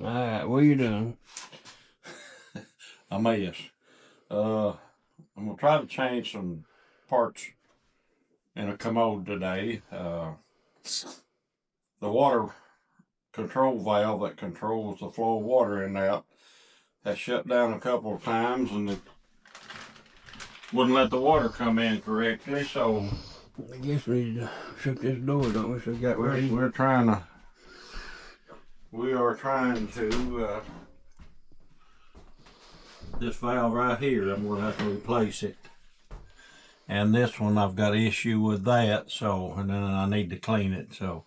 Alright, what are you doing? A mess. I'm gonna try to change some parts in a commode today. The water control valve that controls the flow of water in there has shut down a couple of times and it wouldn't let the water come in correctly, so I guess we need to shut this door, don't we? So we are trying to this valve right here, I'm gonna have to replace it. And this one I've got an issue with that, so, and then I need to clean it, so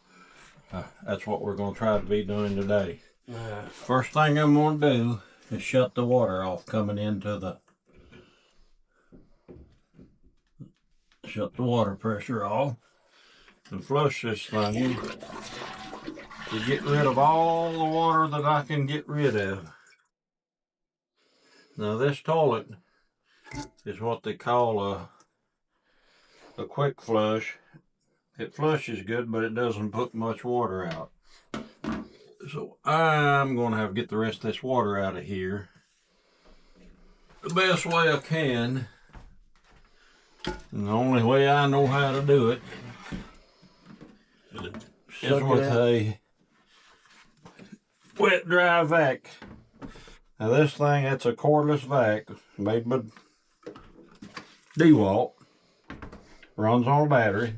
that's what we're gonna try to be doing today. First thing I'm gonna do is shut the water off coming into the, shut the water pressure off and flush this thing to get rid of all the water that I can get rid of. Now this toilet is what they call a quick flush. It flushes good, but it doesn't put much water out. So I'm gonna have to get the rest of this water out of here the best way I can. And the only way I know how to do it is with a wet dry vac. Now this thing, it's a cordless vac made by DeWalt. Runs on a battery,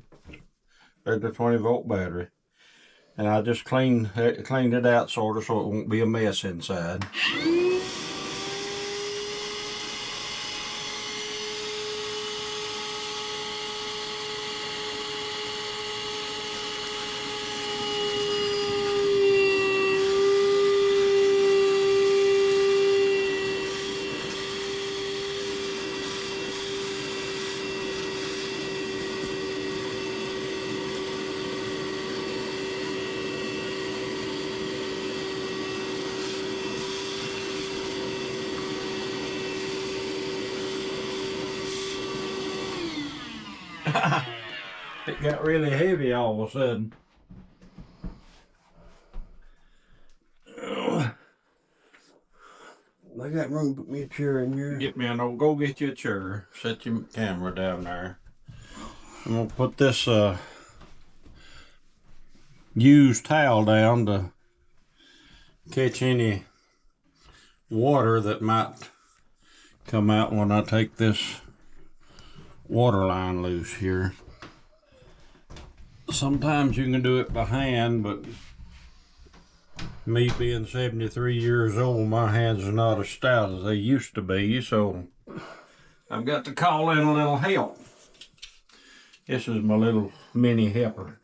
regular 20-volt battery. And I just cleaned it out sort of so it won't be a mess inside. It got really heavy all of a sudden. I got room to put me a chair in here. Go get you a chair. Set your camera down there. I'm gonna put this used towel down to catch any water that might come out when I take this water line loose here. Sometimes you can do it by hand, but me being 73 years old, my hands are not as stout as they used to be, so I've got to call in a little help. This is my little mini helper.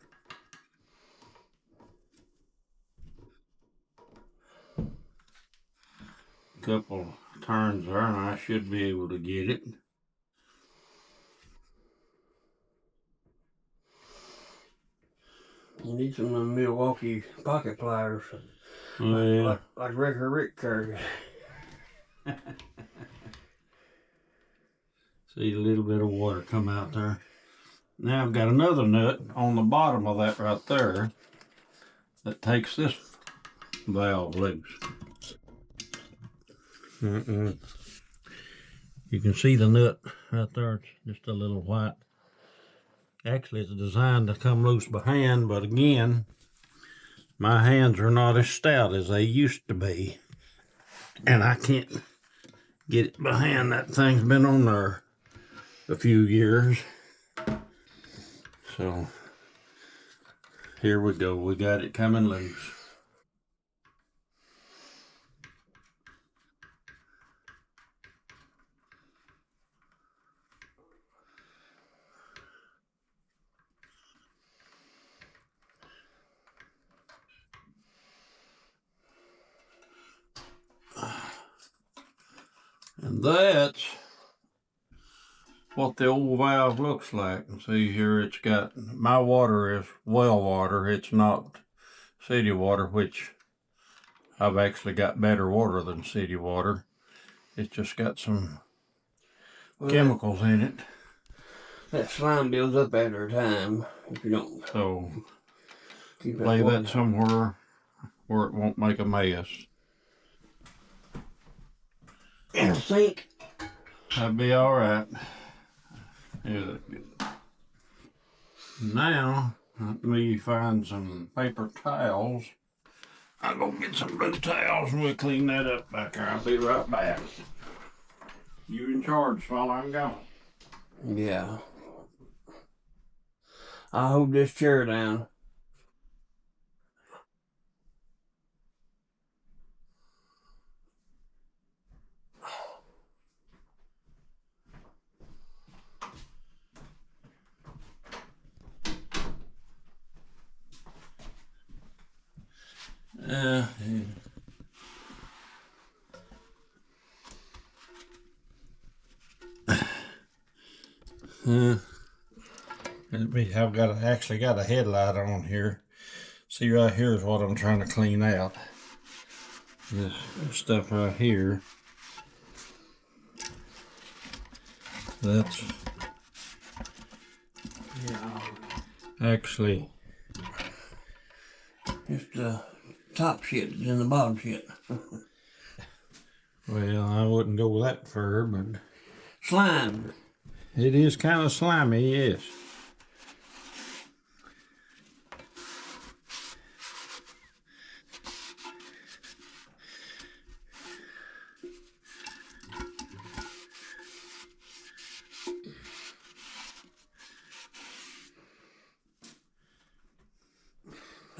Couple turns there and I should be able to get it. You need some of them Milwaukee pocket pliers. Oh, yeah. Like regular Rick carries. See a little bit of water come out there. Now I've got another nut on the bottom of that right there that takes this valve loose. You can see the nut right there. It's just a little white. Actually, it's designed to come loose by hand, but again, my hands are not as stout as they used to be. And I can't get it by hand. That thing's been on there a few years. So, here we go. We got it coming loose. And that's what the old valve looks like. See here, it's got, my water is well water. It's not city water, which I've actually got better water than city water. It's just got some chemicals in it. That slime builds up after a time if you don't. So lay that somewhere where it won't make a mess. in the sink. That'd be all right. Yeah. Now, let me find some paper towels. I'll go get some blue towels and we'll clean that up back there. I'll be right back. You in charge while I'm gone. Yeah. I'll hold this chair down. Yeah. I've actually got a headlight on here. See, right here is what I'm trying to clean out. This stuff right here. That's actually Just the top shit that's in the bottom shit. well, I wouldn't go that far, but Slime. it is kind of slimy, yes.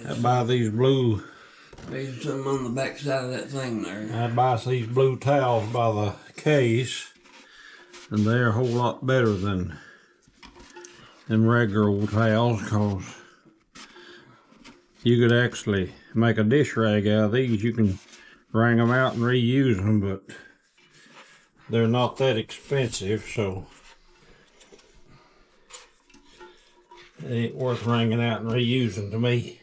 I buy these blue. There's something on the back side of that thing there. I buy these blue towels by the case, and they're a whole lot better than regular old towels, because you could actually make a dish rag out of these. You can wring them out and reuse them, but they're not that expensive, so it ain't worth wringing out and reusing to me.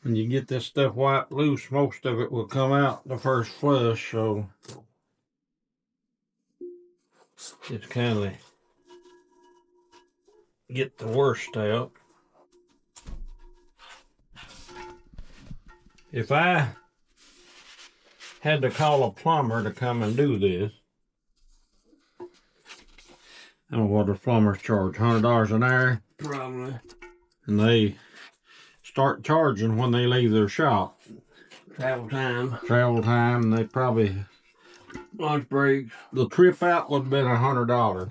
When you get this stuff wiped loose, most of it will come out the first flush, so it's kind of get the worst out. If I had to call a plumber to come and do this, I don't know what the plumbers charge, $100 an hour? Probably. And they start charging when they leave their shop. Travel time. Travel time, they probably... Lunch breaks. The trip out would have been $100.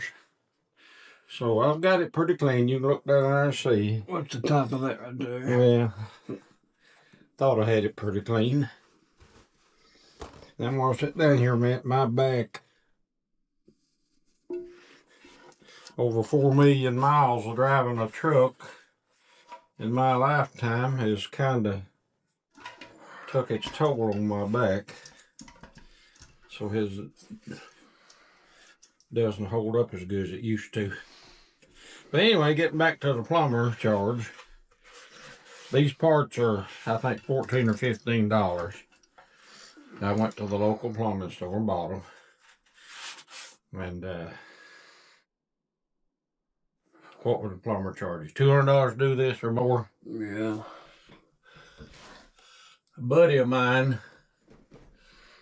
So I've got it pretty clean. You can look down there and see. What's the top of that right there? Well, thought I had it pretty clean. Then I'm gonna sit down here a minute. My back, over 4 million miles of driving a truck in my lifetime, has kind of took its toll on my back. So his doesn't hold up as good as it used to. But anyway, getting back to the plumber charge. These parts are, I think, $14 or $15. I went to the local plumbing store and bought them. And what would the plumber charge you? $200 to do this or more? Yeah. A buddy of mine,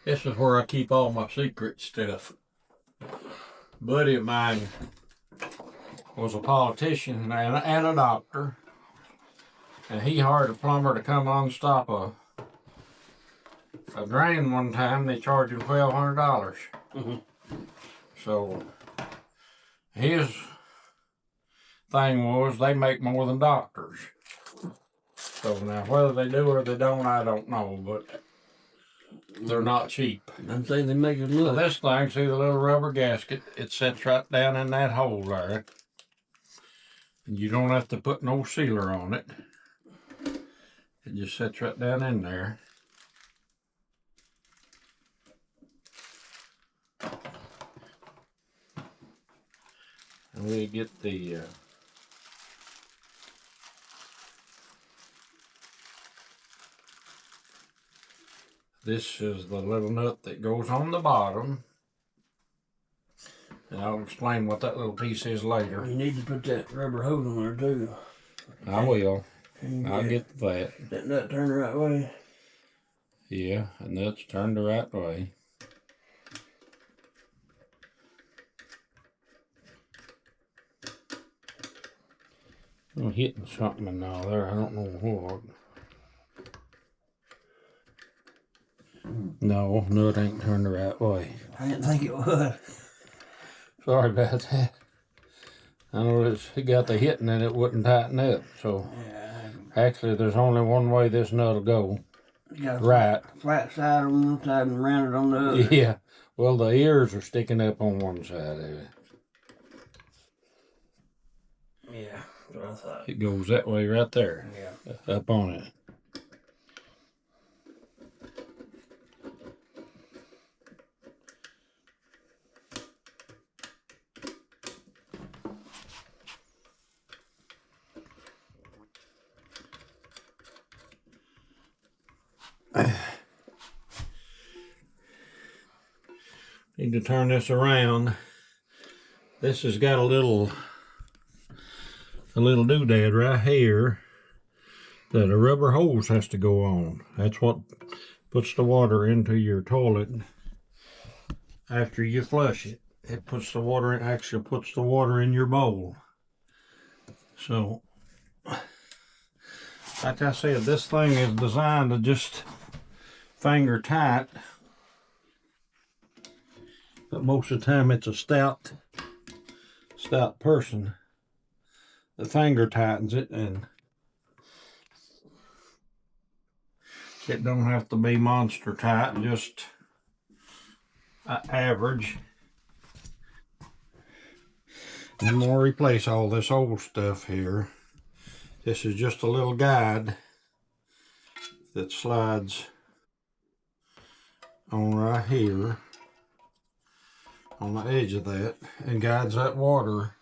this is where I keep all my secret stuff. A buddy of mine was a politician and a doctor, and he hired a plumber to come on and stop a drain one time. They charged him $1,200. So his thing was they make more than doctors. So now whether they do or they don't, I don't know, but they're not cheap. I'm saying they make it look. So this thing, see the little rubber gasket, it sits right down in that hole there. And you don't have to put no sealer on it. It just sits right down in there. And we get the this is the little nut that goes on the bottom. And I'll explain what that little piece is later. You need to put that rubber hose on there too. I will. I'll get that. That nut turned the right way. Yeah, and that's turned the right way. I'm hitting something now there. I don't know what. No, it ain't turned the right way. I didn't think it would. Sorry about that. I know it got the hitting and it wouldn't tighten up. So Yeah. actually, there's only one way this nut will go. Got a Right. flat side on one side and rounded on the other. Yeah. Well, the ears are sticking up on one side of it. Yeah, that's what I thought. It goes that way right there. Yeah. Up on it. Need to turn this around. This has got a little doodad right here that a rubber hose has to go on. That's what puts the water into your toilet after you flush it. It puts the water in, actually puts the water in your bowl. So, like I said, this thing is designed to just finger tight. But most of the time it's a stout person. The finger tightens it, and it don't have to be monster tight, just average. And I'm gonna replace all this old stuff here. This is just a little guide that slides on right here on the edge of that and guides that water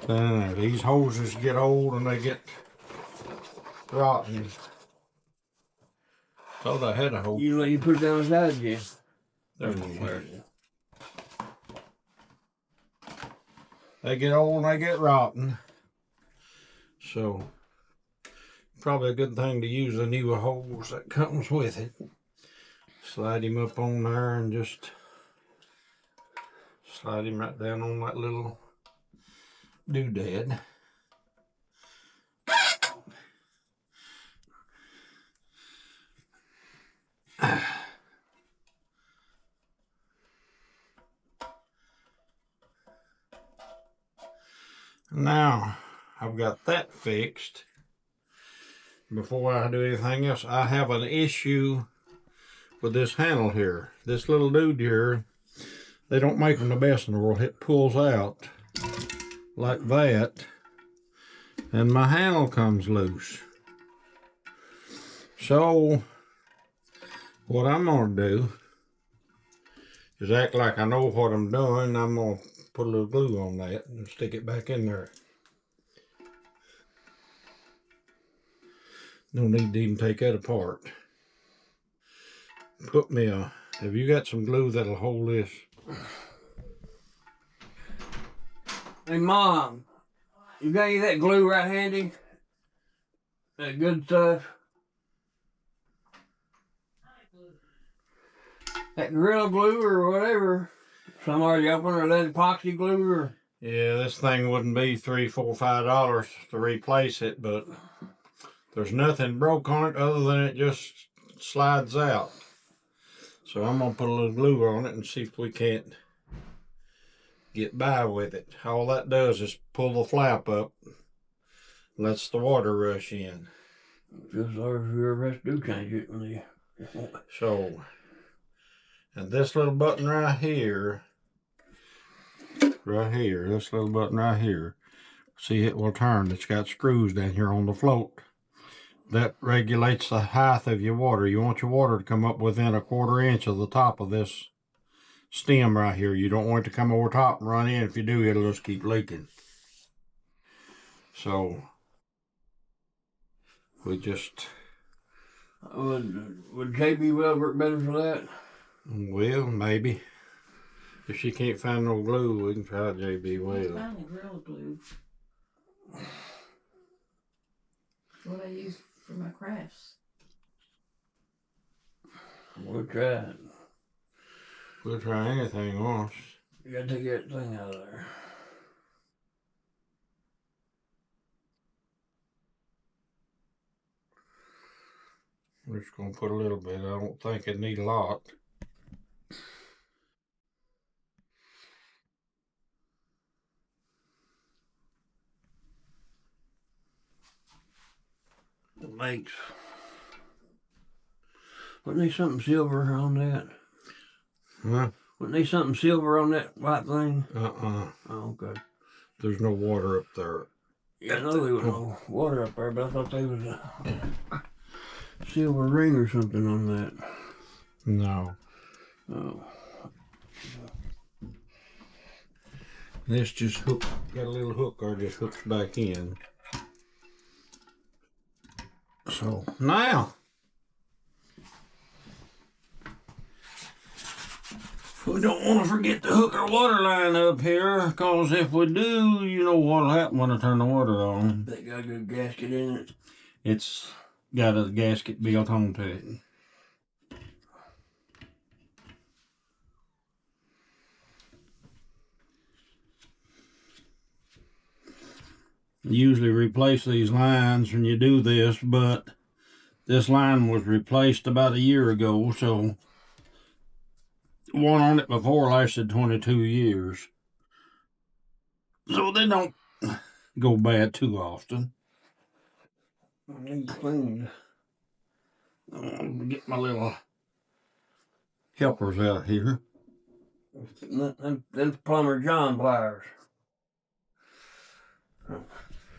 down there. These hoses get old and they get rotten. Thought I had a hose. You put it down the side again. There's one there. They get old and they get rotten. So probably a good thing to use the new hose that comes with it. Slide him up on there and just slide him right down on that little doodad. Now I've got that fixed. Before I do anything else, I have an issue with this handle here. This little dude here, they don't make them the best in the world. It pulls out like that, and my handle comes loose. So what I'm gonna do is act like I know what I'm doing. I'm gonna put a little glue on that and stick it back in there. No need to even take that apart. Put me have you got some glue that'll hold this? Hey, Mom, you got any of that glue right handy? That good stuff? That Gorilla Glue or whatever. Some already open or that epoxy glue or... Yeah, this thing wouldn't be $3, $4, $5 to replace it, but there's nothing broke on it other than it just slides out. So I'm gonna put a little glue on it and see if we can't get by with it. All that does is pull the flap up, lets the water rush in. Just or if you ever do change it when you... So, and this little button right here, this little button right here, see it will turn. It's got screws down here on the float. That regulates the height of your water. You want your water to come up within 1/4 inch of the top of this stem right here. You don't want it to come over top and run in. If you do, it'll just keep leaking. So we just... Would JB Weld work better for that? Well, maybe. If she can't find no glue, we can try JB I Weld. found the Gorilla Glue. It's what I use for my crafts. We'll try it. We'll try anything once. You gotta take that thing out of there. We're just gonna put a little bit. I don't think it need a lot. It makes. Wouldn't there something silver on that? Huh? Wouldn't there something silver on that white thing? Oh, okay. There's no water up there. Yeah, I know there was no water up there, but I thought there was a silver ring or something on that. No. Oh. This just hook, got a little hook or just hooks back in. So now, we don't want to forget to hook our water line up here, because if we do, you know what'll happen when I turn the water on. That got a good gasket in it. It's got a gasket built onto it. You usually replace these lines when you do this, but this line was replaced about a year ago, so one on it before lasted 22 years. So they don't go bad too often. I need clean. I'm gonna get my little helpers out here. Them Plumber John pliers.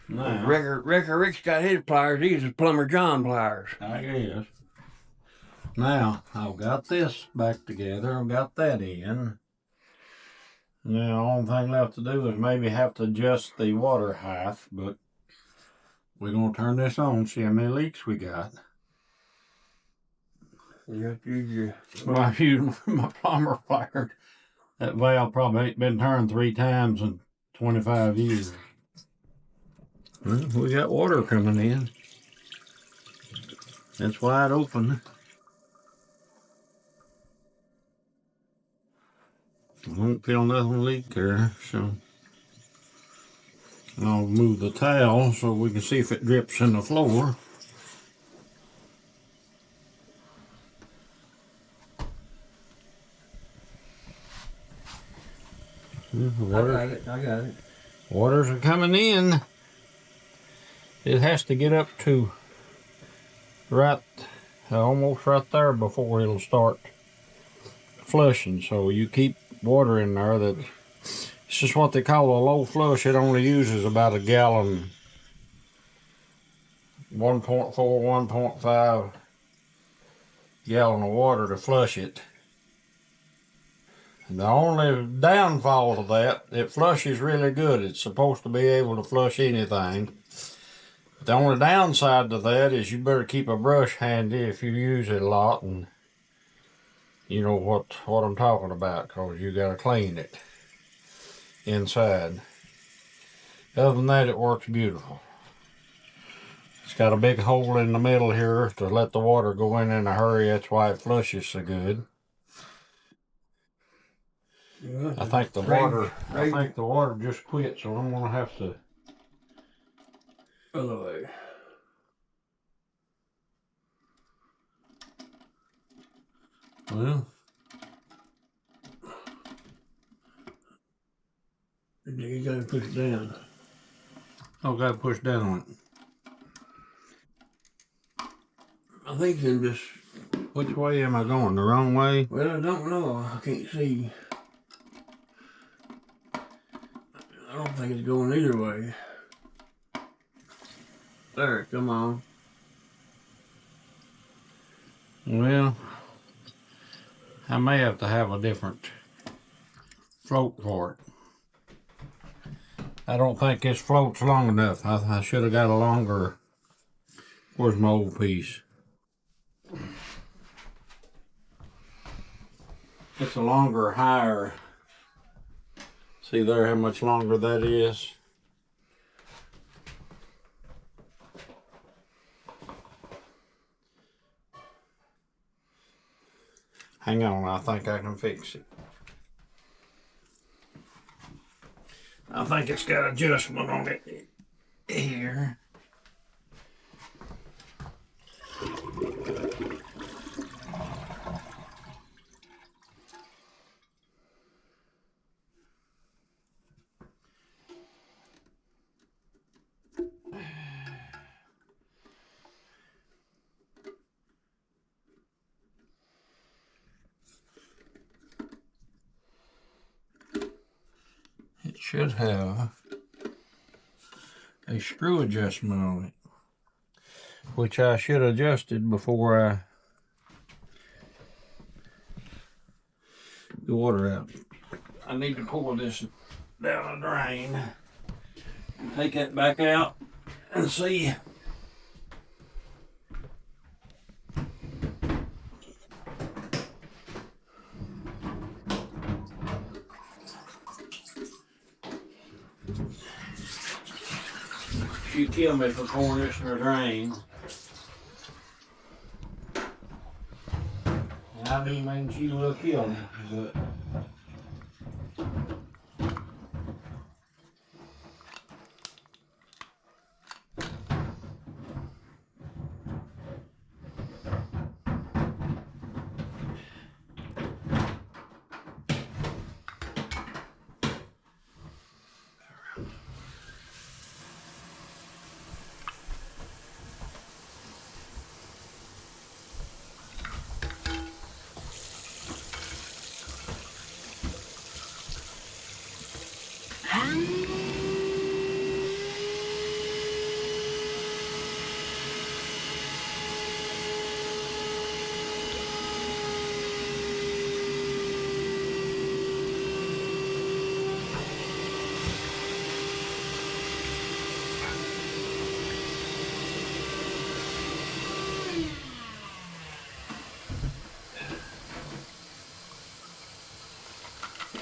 Now, Wrecker Rick's got his pliers. These is Plumber John pliers. I guess. Now, I've got this back together. I've got that in. Now, the only thing left to do is maybe have to adjust the water height, but we're going to turn this on, see how many leaks we got. You have to use your... Well, I used my plumber pliers. That valve probably ain't been turned 3 times in 25 years. Well, we got water coming in. It's wide open. I don't feel nothing leak there, so I'll move the towel so we can see if it drips in the floor. I got it. Waters are coming in. It has to get up to right, almost right there before it'll start flushing. So you keep water in there. It's just what they call a low flush. It only uses about a gallon, 1.4, 1.5 gallon of water to flush it. And the only downfall to that, it flushes really good. It's supposed to be able to flush anything. The only downside to that is you better keep a brush handy if you use it a lot, and you know what I'm talking about, because you got to clean it inside. Other than that, it works beautiful. It's got a big hole in the middle here to let the water go in a hurry. That's why it flushes so good. I think the water just quit, so I'm gonna have to. Other way. Well, you gotta push it down. I've got to push down on it. I think you can just... Which way am I going? The wrong way? Well, I don't know. I can't see. I don't think it's going either way. There, come on. Well, I may have to have a different float for it. I don't think this float's long enough. I should have got a longer. Where's my old piece? It's a longer, higher See there how much longer that is? Hang on, I think I can fix it. I think it's got adjustment on it here. It should have a screw adjustment on it, which I should have adjusted before I the water out. I need to pull this down the drain and take that back out and see. She killed me for pouring this in her drain. And I didn't mean she will kill me, but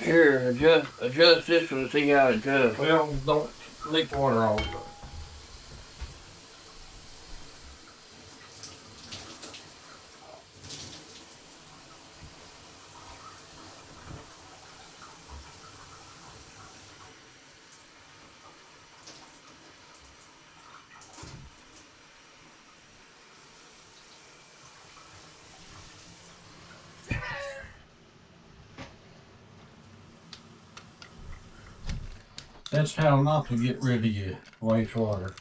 Here, adjust this one and see how it adjusts. well, don't leak water off. That's how not to get rid of your wastewater.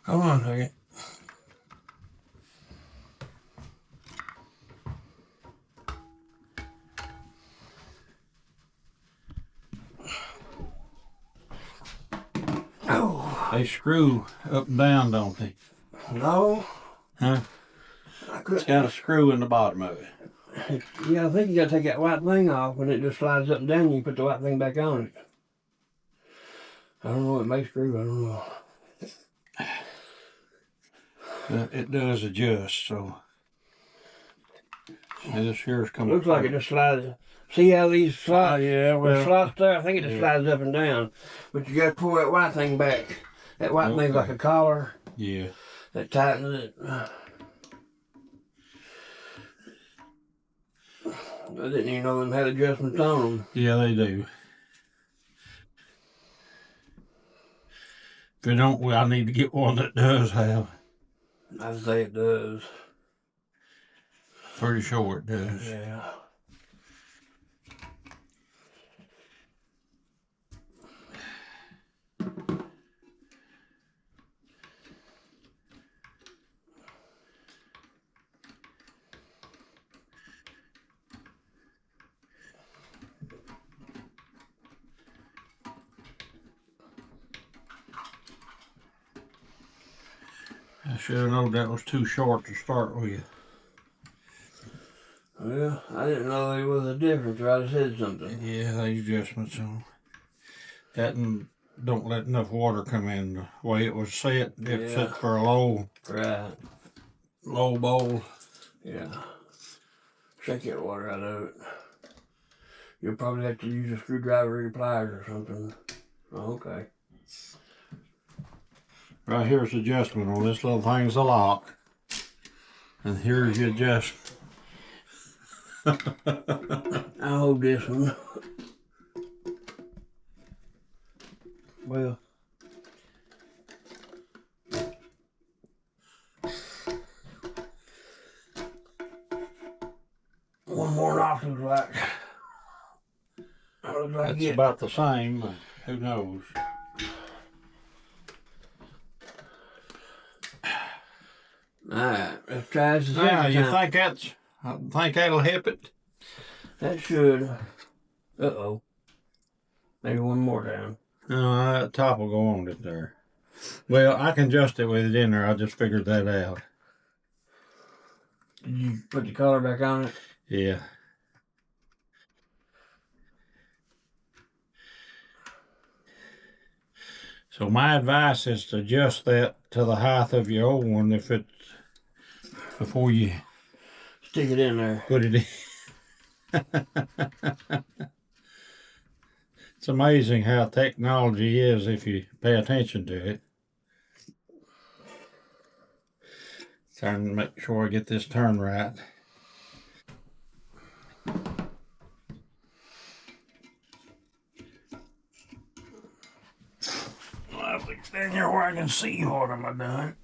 Come on a second. Oh. They screw up and down, don't they? No. Huh? It's got a screw in the bottom of it. Yeah, I think you gotta take that white thing off when it just slides up and down and you put the white thing back on it. I don't know, it may screw, I don't know. It does adjust, so. And this here's coming. Looks like it just slides. See how these slots, yeah, the slots there? I think it just slides up and down. But you gotta pull that white thing back. That white thing's like a collar. Yeah. That tightens it. I didn't even know them had adjustments on them. Yeah, they do. If they don't, well, I need to get one that does have. I'd say it does. Pretty sure it does. Yeah. I should have known that was too short to start with. Well, I didn't know there was a difference, or I'd have said something. Yeah, these adjustments on that, and don't let enough water come in. The way it was set, it Yeah. set for a low bowl. Yeah. Shake that water out of it. You'll probably have to use a screwdriver or your pliers or something. Oh, okay. Right here's the adjustment on this little thing's a lock. And here's your adjustment. I'll hold this one. Well. One more knock looks like. Looks like It's it. about the same, but who knows? Alright, let's try this Yeah, second you time. think that'll help it? That should. Uh-oh. Maybe one more time. No, that top will go on it there. Well, I can adjust it with it in there. I just figured that out. Did you put the color back on it? Yeah. So my advice is to adjust that to the height of your old one before you Stick it in there. put it in. It's amazing how technology is if you pay attention to it. Trying to make sure I get this turn right. I'll have to stand here where I can see what am I doing.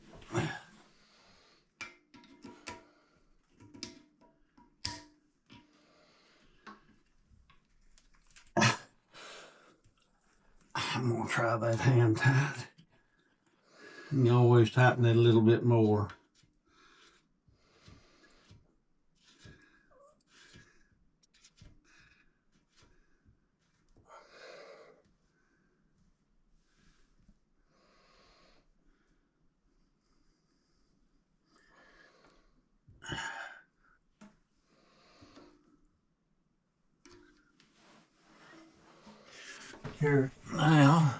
I'm gonna try that hand tight. You can always tighten it a little bit more. Here now.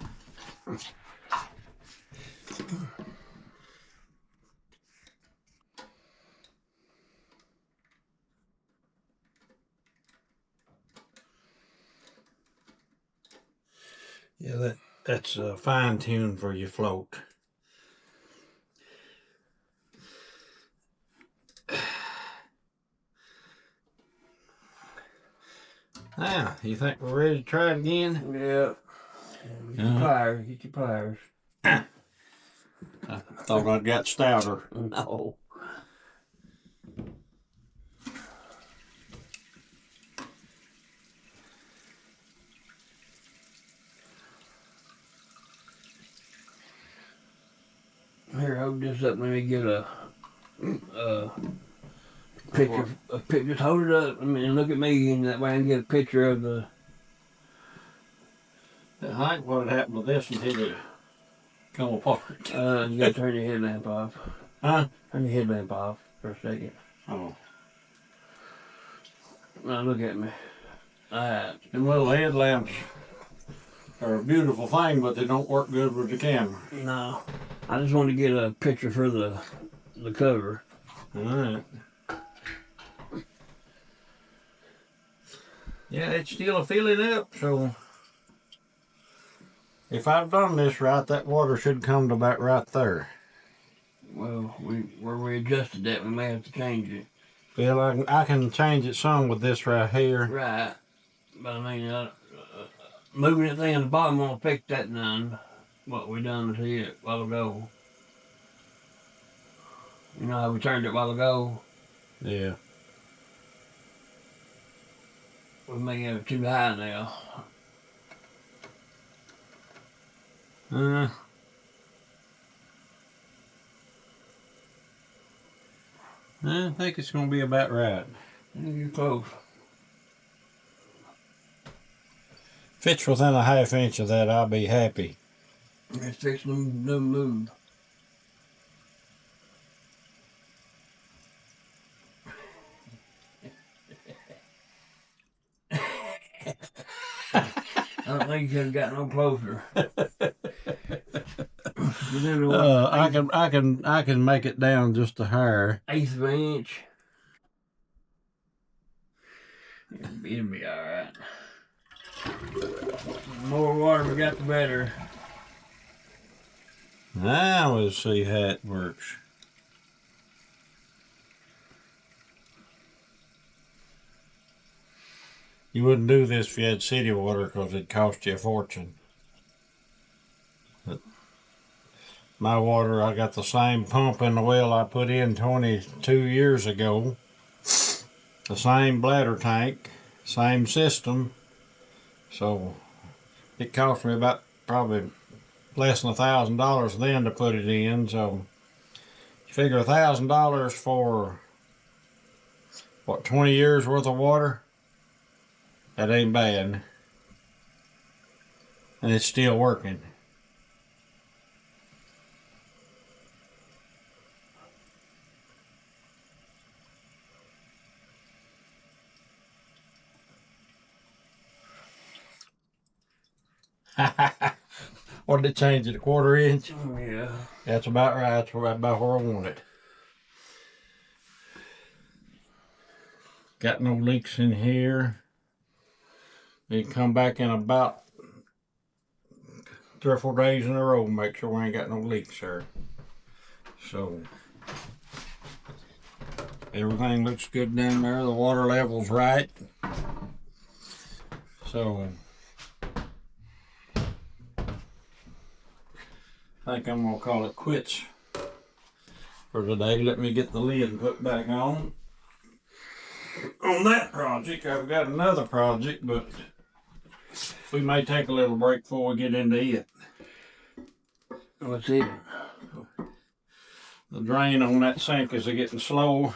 Yeah, that's fine-tuned for your float. Now, you think we're ready to try it again? Yeah. Get your pliers. Get your pliers. I thought I'd got stouter. No. Here, hold this up. Let me get a picture. Just hold it up. I mean, look at me, and that way I can get a picture of the. I think what had happened to this one, it'd come apart. You gotta turn your headlamp off. Huh? Turn your headlamp off for a second. Oh. Now look at me. Alright. Them little headlamps are a beautiful thing, but they don't work good with the camera. No. I just wanted to get a picture for the cover. Alright. Yeah, it's still filling up, so if I've done this right, that water should come to about right there. Well, where we adjusted that, we may have to change it. Well, I can change it some with this right here. Right. But I mean, moving that thing at the bottom won't affect that none. What we done to it a while ago. You know how we turned it a while ago? Yeah. We may have it too high now. I think it's going to be about right. You're close. If it's within a ½ inch of that, I'll be happy. It's fixing to move. I don't think you should have got no closer. I can make it down just a hair. 1/8 of an inch. It'll be all right. The more water we got, the better. Now let's see how it works. You wouldn't do this if you had city water because it'd cost you a fortune. But my water, I got the same pump in the well I put in 22 years ago. The same bladder tank, same system. So it cost me about probably less than $1,000 then to put it in. So you figure $1,000 for what, 20 years worth of water? That ain't bad. And it's still working. What did it change it, 1/4 inch? Oh, yeah. That's about right. That's about where I want it. Got no leaks in here. They come back in about 3 or 4 days in a row and make sure we ain't got no leaks there. So everything looks good down there. The water level's right. So I think I'm gonna call it quits for today. Let me get the lid put back on that project. I've got another project, but we may take a little break before we get into it. What's it? The drain on that sink is getting slow,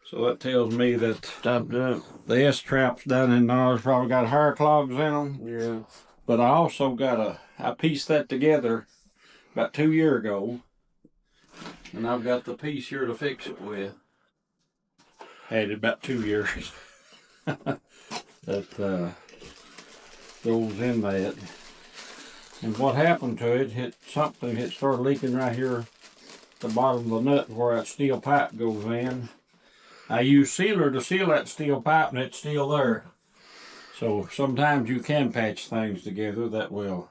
so that tells me that Stopped up. the S-traps down in there's probably got hair clogs in them. Yeah. But I also got I pieced that together about 2 years ago, and I've got the piece here to fix it with. Had it about 2 years. That goes in that. And what happened to it, it started leaking right here at the bottom of the nut where that steel pipe goes in. I use sealer to seal that steel pipe and it's still there. So sometimes you can patch things together that will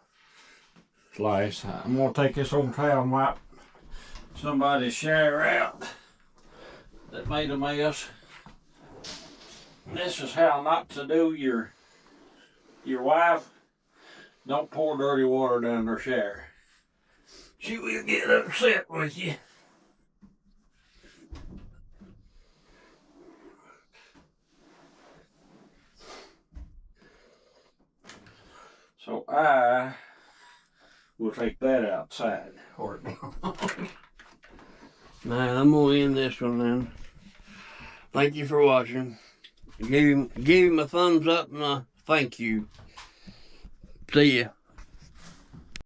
slice. I'm going to take this old towel and wipe somebody's shower out that made a mess. This is how not to do your wife. Don't pour dirty water down her shower. She will get upset with you. So I will take that outside. Man, I'm gonna end this one then. Thank you for watching. Give him a thumbs up and a thank you. See ya.